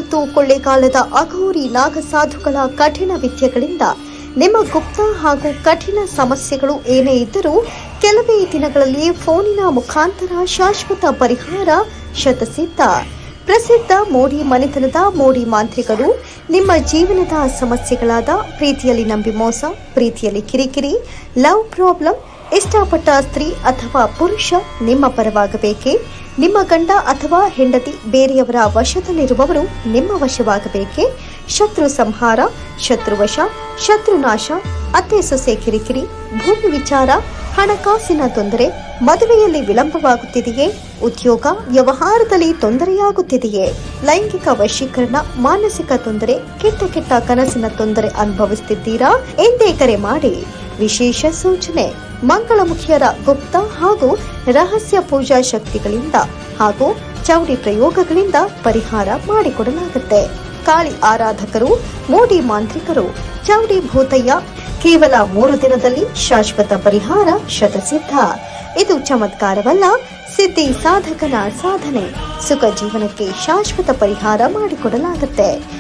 ಮತ್ತು ಕೊಳ್ಳೆಗಾಲದ ಅಘೋರಿ ನಾಗಸಾಧುಗಳ ಕಠಿಣ ವಿದ್ಯೆಗಳಿಂದ ನಿಮ್ಮ ಗುಪ್ತ ಹಾಗೂ ಕಠಿಣ ಸಮಸ್ಯೆಗಳು ಏನೇ ಇದ್ದರೂ ಕೆಲವೇ ದಿನಗಳಲ್ಲಿ ಫೋನಿನ ಮುಖಾಂತರ ಶಾಶ್ವತ ಪರಿಹಾರ ಶತಸಿದ್ಧ. ಪ್ರಸಿದ್ಧ ಮೋಡಿ ಮನೆತನದ ಮೋಡಿ ಮಾಂತ್ರಿಕರು ನಿಮ್ಮ ಜೀವನದ ಸಮಸ್ಯೆಗಳಾದ ಪ್ರೀತಿಯಲ್ಲಿ ನಂಬಿ ಮೋಸ, ಪ್ರೀತಿಯಲ್ಲಿ ಕಿರಿಕಿರಿ, ಲವ್ ಪ್ರಾಬ್ಲಮ್, ಇಷ್ಟಪಟ್ಟ ಸ್ತ್ರೀ ಅಥವಾ ಪುರುಷ ನಿಮ್ಮ ಪರವಾಗಬೇಕೇ, ನಿಮ್ಮ ಗಂಡ ಅಥವಾ ಹೆಂಡತಿ ಬೇರೆಯವರ ವಶದಲ್ಲಿರುವವರು ನಿಮ್ಮ ವಶವಾಗಬೇಕೇ, ಶತ್ರು ಸಂಹಾರ, ಶತ್ರುವಶ, ಶತ್ರುನಾಶ, ಅತ್ತೆ ಸೊಸೆ ಕಿರಿಕಿರಿ, ಭೂಮಿ ವಿಚಾರ, ಹಣಕಾಸಿನ ತೊಂದರೆ, ಮದುವೆಯಲ್ಲಿ ವಿಳಂಬವಾಗುತ್ತಿದೆಯೇ, ಉದ್ಯೋಗ ವ್ಯವಹಾರದಲ್ಲಿ ತೊಂದರೆಯಾಗುತ್ತಿದೆಯೇ, ಲೈಂಗಿಕ ವಶೀಕರಣ, ಮಾನಸಿಕ ತೊಂದರೆ, ಕೆಟ್ಟ ಕನಸಿನ ತೊಂದರೆ ಅನುಭವಿಸುತ್ತಿದ್ದೀರಾ? ಎಂದೇ ಕರೆ ಮಾಡಿ. ವಿಶೇಷ ಸೂಚನೆ: ಮಂಗಳಮುಖಿಯರ ಗುಪ್ತ ಹಾಗೂ ರಹಸ್ಯ ಪೂಜಾ ಶಕ್ತಿಗಳಿಂದ ಹಾಗೂ ಚೌಡಿ ಪ್ರಯೋಗಗಳಿಂದ ಪರಿಹಾರ ಮಾಡಿಕೊಡಲಾಗುತ್ತೆ. ಕಾಳಿ ಆರಾಧಕರು, ಮೋಡಿ ಮಾಂತ್ರಿಕರು, ಚೌಡಿ ಭೂತಯ್ಯ, ಕೇವಲ 3 ದಿನದಲ್ಲಿ ಶಾಶ್ವತ ಪರಿಹಾರ ಶತಸಿದ್ಧ. ಇದು ಚಮತ್ಕಾರವಲ್ಲ, ಸಿದ್ಧಿ ಸಾಧಕನ ಸಾಧನೆ. ಸುಖ ಜೀವನಕ್ಕೆ ಶಾಶ್ವತ ಪರಿಹಾರ ಮಾಡಿಕೊಡಲಾಗುತ್ತೆ.